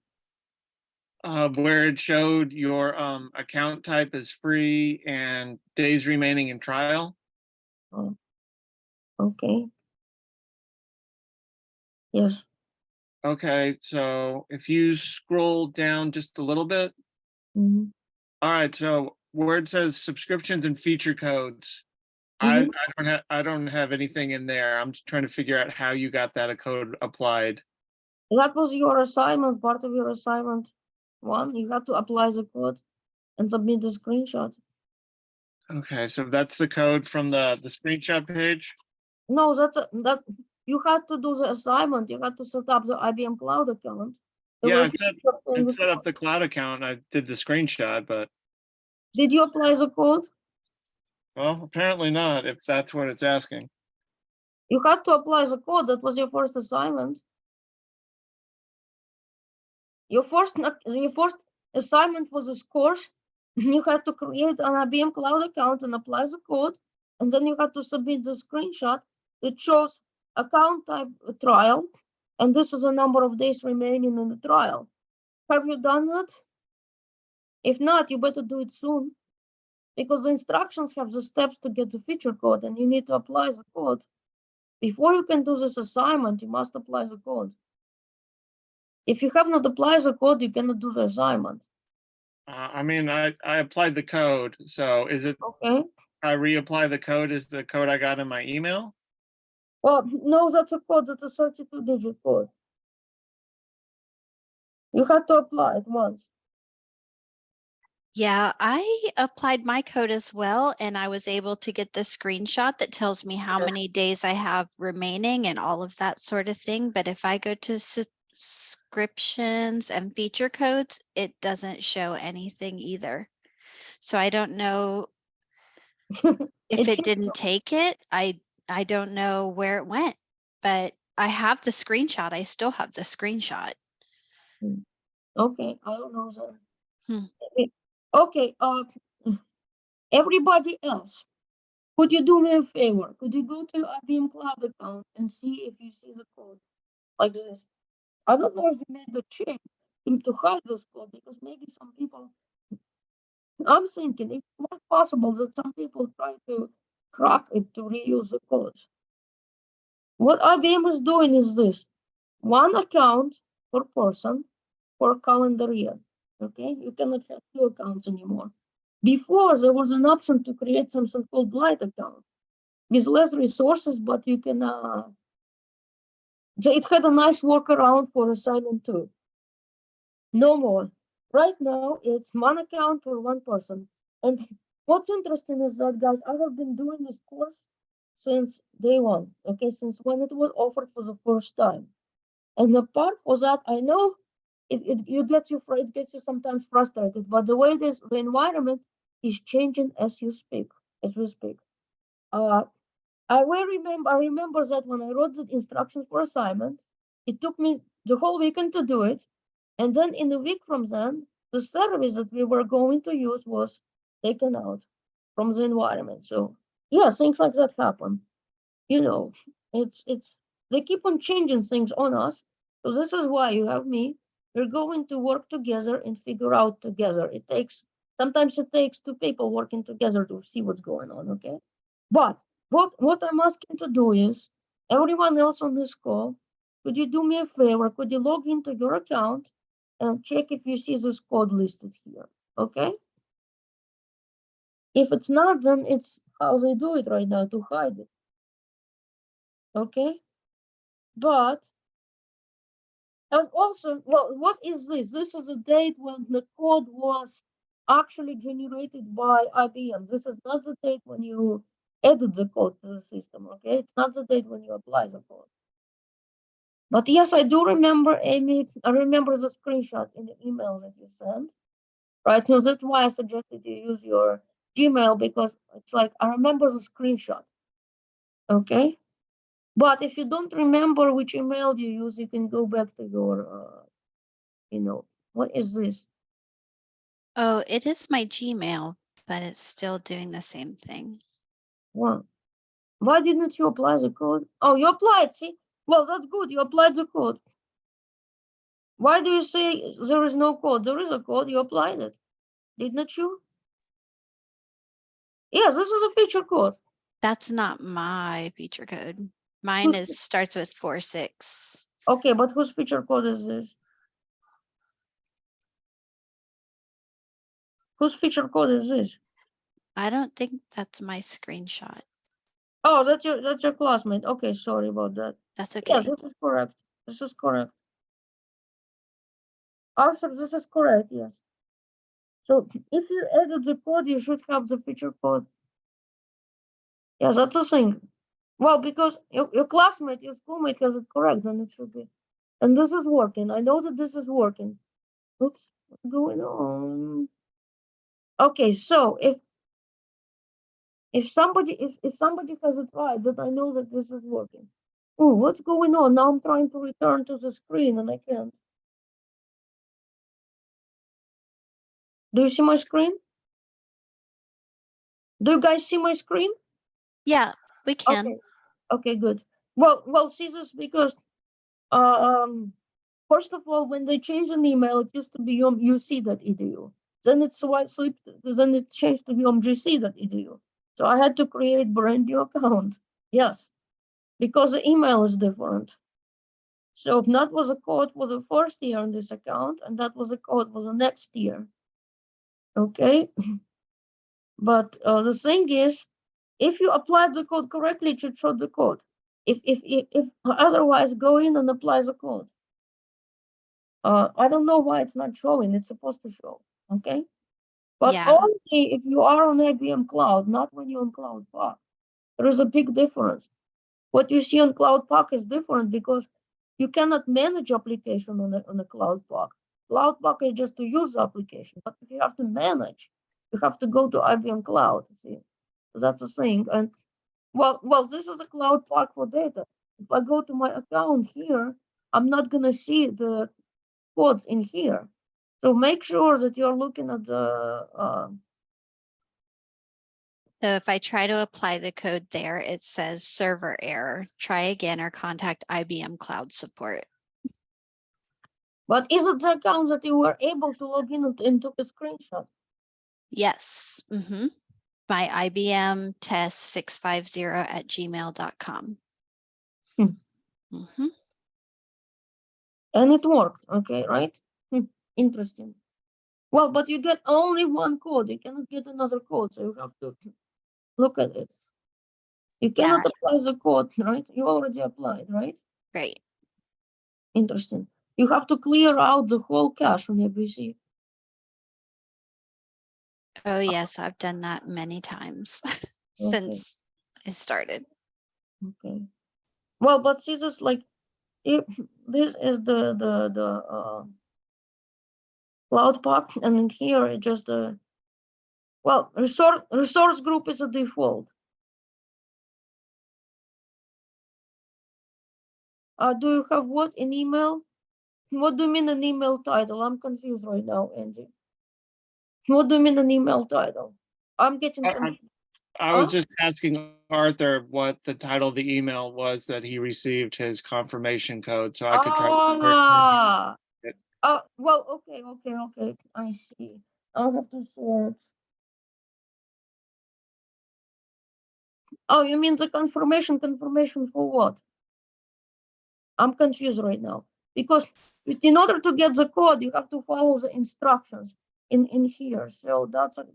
Speaker 2: Where it showed your account type is free and days remaining in trial.
Speaker 1: Oh, okay. Yes.
Speaker 2: Okay, so if you scroll down just a little bit.
Speaker 1: Mhm.
Speaker 2: All right, so where it says subscriptions and feature codes,
Speaker 1: Mhm.
Speaker 2: I don't have anything in there. I'm just trying to figure out how you got that code applied.
Speaker 1: That was your assignment, part of your assignment. One, you have to apply the code and submit the screenshot.
Speaker 2: Okay, so that's the code from the screenshot page.
Speaker 1: No, that you had to do the assignment. You had to set up the IBM Cloud account.
Speaker 2: Yeah, it set up the cloud account. I did the screenshot, but
Speaker 1: Did you apply the code?
Speaker 2: well, apparently not, if that's what it's asking.
Speaker 1: You had to apply the code. That was your first assignment. Your first assignment for this course, you had to create an IBM Cloud account and apply the code, and then you had to submit the screenshot that shows account type trial, and this is the number of days remaining in the trial. Have you done that? If not, you better do it soon, because the instructions have the steps to get the feature code, and you need to apply the code. Before you can do this assignment, you must apply the code. If you have not applied the code, you cannot do the assignment.
Speaker 2: I mean, I applied the code, so is it?
Speaker 1: Okay.
Speaker 2: I reapply the code as the code I got in my email?
Speaker 1: Well, no, that's a code. That's a 32-digit code. You had to apply it once.
Speaker 3: Yeah, I applied my code as well, and I was able to get the screenshot that tells me how
Speaker 1: Yeah.
Speaker 3: many days I have remaining and all of that sort of thing. But if I go to subscriptions and feature codes, it doesn't show anything either. So I don't know if it didn't take it. I don't know where it went, but I have the screenshot. I still have the screenshot.
Speaker 1: Okay, I don't know that.
Speaker 3: Hmm.
Speaker 1: Okay, everybody else, could you do me a favor? Could you go to your IBM Cloud account and see if you see the code like this? I don't know if they made the change to hide this code because maybe some people, I'm thinking it's quite possible that some people try to crack it to reuse the code. What IBM is doing is this: one account per person for calendar year. Okay, you cannot have two accounts anymore. Before, there was an option to create something called light account with less resources, but you can. It had a nice workaround for assignment too. No more. Right now, it's one account for one person. And what's interesting is that, guys, I have been doing this course since day one. Okay, since when it was offered for the first time. And the part was that I know it gets you sometimes frustrated, but the way the environment is changing as we speak. I remember that when I wrote the instructions for assignment, it took me the whole weekend to do it. And then in a week from then, the service that we were going to use was taken out from the environment. So yeah, things like that happen. You know, it's they keep on changing things on us. So this is why you have me. We're going to work together and figure out together. Sometimes it takes two people working together to see what's going on, okay? But what I'm asking to do is, everyone else on this call, could you do me a favor? Could you log into your account and check if you see this code listed here, okay? If it's not, then it's how they do it right now to hide it, okay? But, and also, well, what is this? This is a date when the code was actually generated by IBM. This is not the date when you edit the code to the system, okay? It's not the date when you apply the code. But yes, I do remember, Amy, I remember the screenshot in the email that you sent, right? Now, that's why I suggested you use your Gmail, because it's like, I remember the screenshot, okay? But if you don't remember which email you use, you can go back to your, what is this?
Speaker 3: Oh, it is my Gmail, but it's still doing the same thing.
Speaker 1: What? Why didn't you apply the code? Oh, you applied, see? Well, that's good, you applied the code. Why do you say there is no code? There is a code, you applied it, didn't you? Yes, this is a feature code.
Speaker 3: That's not my feature code. Mine starts with 4.6.
Speaker 1: Okay, but whose feature code is this? Whose feature code is this?
Speaker 3: I don't think that's my screenshot.
Speaker 1: Oh, that's your classmate. Okay, sorry about that.
Speaker 3: That's okay.
Speaker 1: Yeah, this is correct. This is correct. Arthur, this is correct, yes. So if you edit the code, you should have the feature code. Yeah, that's the thing. Well, because your classmate, your schoolmate has it correct, then it should be. And this is working. I know that this is working. Oops, what's going on? Okay, so if somebody has it right, then I know that this is working. Oh, what's going on? Now I'm trying to return to the screen and I can't. Do you see my screen? Do you guys see my screen?
Speaker 3: Yeah, we can.
Speaker 1: Okay. Okay, good. Well, see this because first of all, when they changed an email, it used to be UC.edu. Then then it changed to UMGC.edu. So I had to create brand new account. Yes, because the email is different. So that was a code for the first year on this account, and that was a code for the next year. Okay. But the thing is, if you apply the code correctly, it should show the code. If otherwise, go in and apply the code. I don't know why it's not showing. It's supposed to show. Okay. But
Speaker 3: Yeah.
Speaker 1: only if you are on IBM Cloud, not when you're on Cloud Park. There is a big difference. What you see on Cloud Park is different because you cannot manage application on a Cloud Park. Cloud Park is just to use the application, but if you have to manage, you have to go to IBM Cloud. See, so that's the thing. And well, this is a Cloud Park for data. If I go to my account here, I'm not gonna see the codes in here. So make sure that you're looking at the
Speaker 3: So if I try to apply the code there, it says server error. Try again or contact IBM Cloud Support.
Speaker 1: but is it the account that you were able to log in and took a screenshot?
Speaker 3: Yes. My IBM test 650@gmail.com.
Speaker 1: And it worked, okay, right? Interesting. Well, but you get only one code. You cannot get another code, so you have to look at it. You cannot apply the code, right? You already applied, right?
Speaker 3: Right.
Speaker 1: Interesting. You have to clear out the whole cache on your PC.
Speaker 3: Oh, yes, I've done that many times since I started.
Speaker 1: Okay. Well, but see, this like, if this is the Cloud Park, and in here it just well, resource group is a default. Do you have what in email? What do you mean an email title? I'm confused right now, Andy. What do you mean an email title? I'm getting confused.
Speaker 2: I was just asking Arthur what the title of the email was that he received his confirmation code, so I could try to.
Speaker 1: Well, okay. I see. I'll have to search. Oh, you mean the confirmation for what? I'm confused right now because in order to get the code, you have to follow the instructions in here. So that's a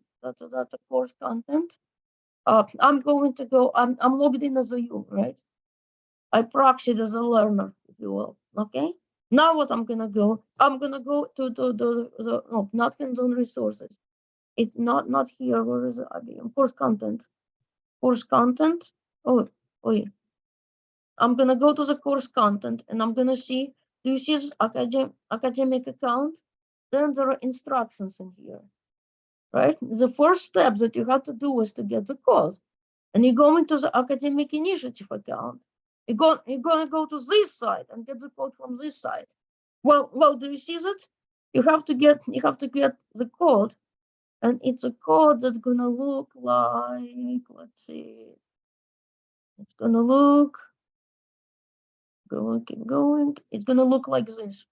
Speaker 1: course content. I'm going to go. I'm logged in as a U, right? I proxied as a learner, if you will. Okay. Now what I'm gonna go? I'm gonna go to the no, not hands-on resources. It's not here. Where is it? Course content. Course content. Oh, yeah. I'm gonna go to the course content and I'm gonna see, do you see this academic account? Then there are instructions in here, right? The first step that you have to do is to get the code. And you go into the academic initiative account. You're gonna go to this side and get the code from this side. Well, do you see that? You have to get the code, and it's a code that's gonna look like, let's see. It's gonna look, keep going. It's gonna look like this.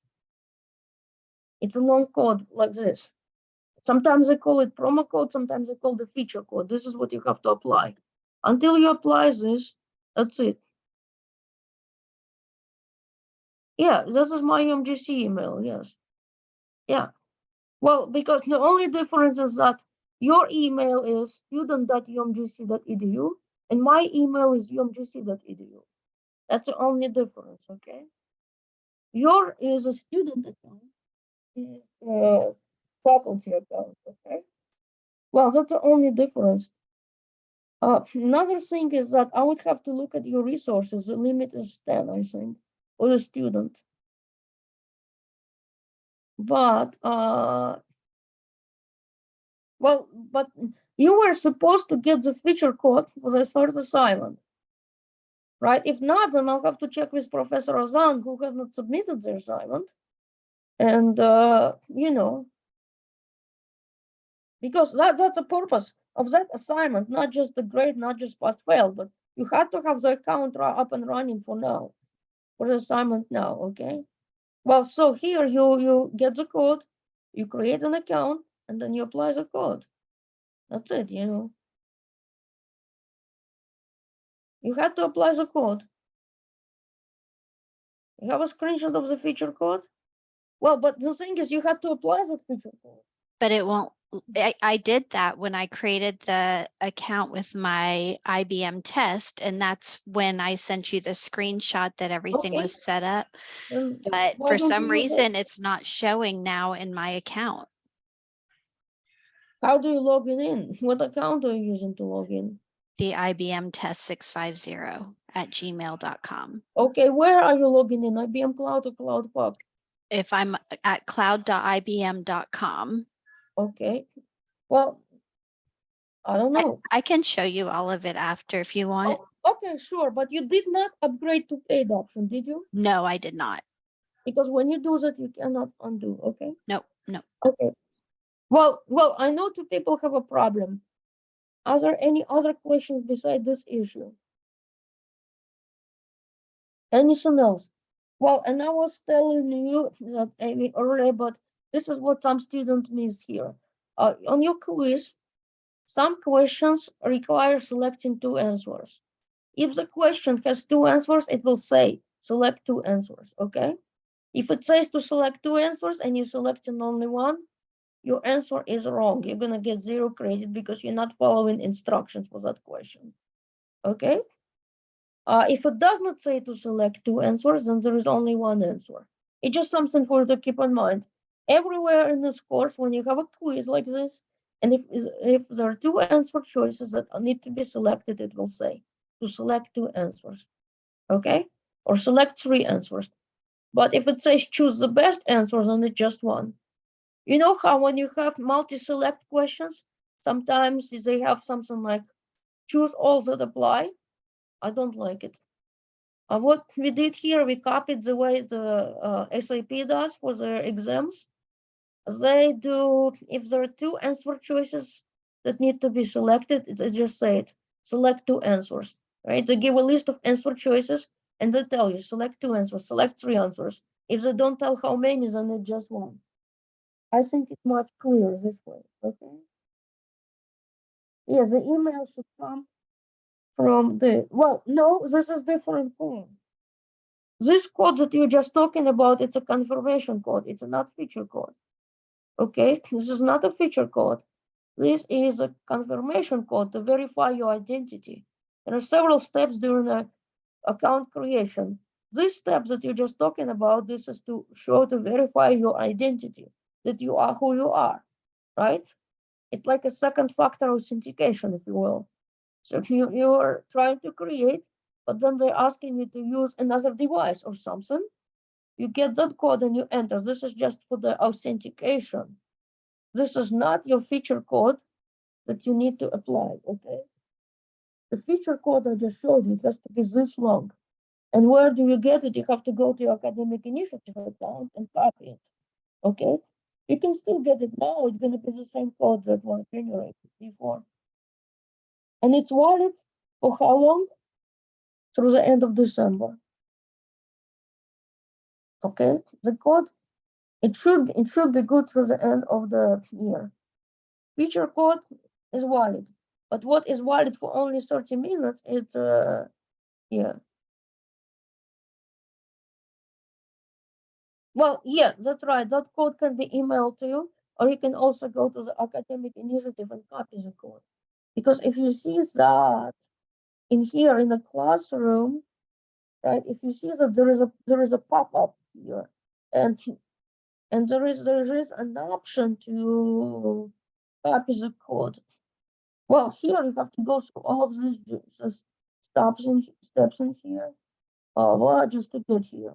Speaker 1: It's a long code like this. Sometimes I call it promo code, sometimes I call the feature code. This is what you have to apply. Until you apply this, that's it. Yeah, this is my UMGC email, yes. Yeah. Well, because the only difference is that your email is student.umgc.edu and my email is umgc.edu. That's the only difference, okay? Your is a student account, is a faculty account, okay? Well, that's the only difference. Another thing is that I would have to look at your resources. The limit is 10, I think, for the student. But well, but you were supposed to get the feature code for the first assignment, right? If not, then I'll have to check with Professor Ozan, who has not submitted the assignment. And, you know, because that's the purpose of that assignment, not just the grade, not just pass fail, but you have to have the account up and running for now, for the assignment now, okay? Well, so here you get the code, you create an account, and then you apply the code. That's it, you know. You had to apply the code. You have a screenshot of the feature code? Well, but the thing is, you had to apply that feature code.
Speaker 3: But it won't I did that when I created the account with my IBM test, and that's when I sent you the screenshot that everything
Speaker 1: Okay.
Speaker 3: was set up.
Speaker 1: Then
Speaker 3: But
Speaker 1: why
Speaker 3: for
Speaker 1: don't
Speaker 3: some
Speaker 1: you use it?
Speaker 3: reason, it's not showing now in my account.
Speaker 1: How do you log it in? What account are you using to log in?
Speaker 3: The IBM test 650 at gmail.com.
Speaker 1: Okay, where are you logging in? IBM Cloud or Cloud Pub?
Speaker 3: If I'm at cloud.ibm.com,
Speaker 1: Okay. Well, I don't know.
Speaker 3: I can show you all of it after if you want.
Speaker 1: Oh, okay, sure, but you did not upgrade to paid option, did you?
Speaker 3: No, I did not.
Speaker 1: Because when you do that, you cannot undo. Okay.
Speaker 3: No, no.
Speaker 1: Okay. Well, I know two people have a problem. Are there any other questions besides this issue? Anything else? Well, and I was telling you that Amy earlier, but this is what some students missed here. On your quiz, some questions require selecting two answers. If the question has two answers, it will say select two answers, okay? If it says to select two answers and you're selecting only one, your answer is wrong. You're gonna get 0 credit because you're not following instructions for that question, okay? If it does not say to select two answers, then there is only one answer. It's just something for you to keep in mind. Everywhere in this course, when you have a quiz like this, and if there are two answer choices that need to be selected, it will say to select two answers, okay? Or select 3 answers. But if it says choose the best answer, then it's just one. You know how when you have multi-select questions, sometimes they have something like choose all that apply? I don't like it. What we did here, we copied the way the SAP does for their exams. They do, if there are two answer choices that need to be selected, they just say it, select two answers, right? They give a list of answer choices and they tell you, select two answers, select 3 answers. If they don't tell how many, then it's just one. I think it's much clearer this way, okay? Yes, the email should come from the, well, no, this is different code. This code that you're just talking about, it's a confirmation code. It's not feature code. Okay, this is not a feature code. This is a confirmation code to verify your identity. There are several steps during the account creation. This step that you're just talking about, this is to show to verify your identity, that you are who you are, right? It's like a second factor authentication, if you will. So if you are trying to create, but then they're asking you to use another device or something, you get that code and you enter. This is just for the authentication. This is not your feature code that you need to apply, okay? The feature code I just showed you, it has to be this long. And where do you get it? You have to go to your academic initiative account and copy it, okay? You can still get it now. It's going to be the same code that was generated before. And it's valid for how long? Through the end of December. Okay, the code, it should be good through the end of the year. Feature code is valid, but what is valid for only 30 minutes, it's yeah. Well, yeah, that's right. That code can be emailed to you, or you can also go to the academic initiative and copy the code. Because if you see that in here in the classroom, right? If you see that there is a pop-up here, and there is an option to copy the code. Well, here you have to go through all of these steps in here. Well, just to get here.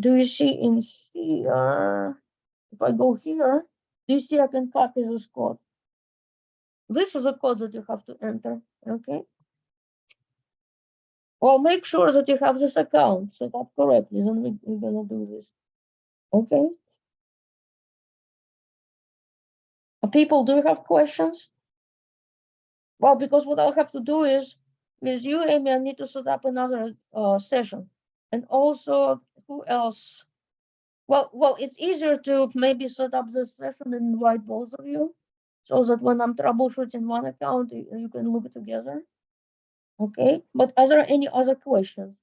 Speaker 1: Do you see in here? If I go here, do you see I can copy this code? This is a code that you have to enter. Okay. Well, make sure that you have this account set up correctly. Then we're gonna do this. Okay. People, do you have questions? Well, because what I'll have to do is, with you, Amy, I need to set up another session. And also, who else? Well, it's easier to maybe set up this session and invite both of you, so that when I'm troubleshooting one account, you can look together. Okay, but are there any other questions?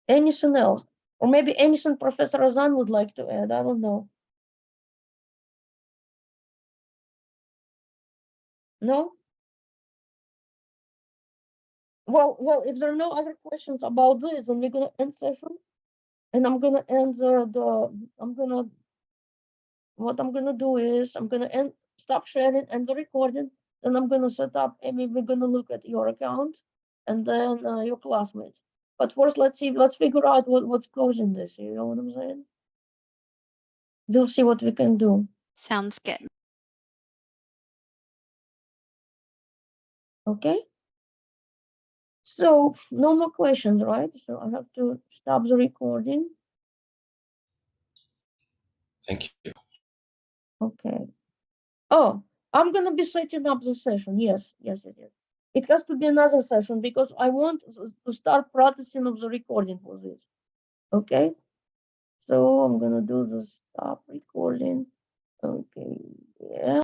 Speaker 1: Anything else? Or maybe anything Professor Azan would like to add? I don't know. No? Well, if there are no other questions about this, then we're gonna end session. And I'm gonna end what I'm gonna do is I'm gonna stop sharing and the recording. Then I'm gonna set up, Amy, we're gonna look at your account and then your classmates. But first, let's figure out what's causing this. You know what I'm saying? We'll see what we can do.
Speaker 3: Sounds good.
Speaker 1: Okay. So no more questions, right? So I have to stop the recording.
Speaker 4: Thank you.
Speaker 1: Okay. Oh, I'm gonna be setting up the session. Yes. It has to be another session because I want to start practicing of the recording for this. Okay. So I'm gonna do the stop recording. Okay. Yeah.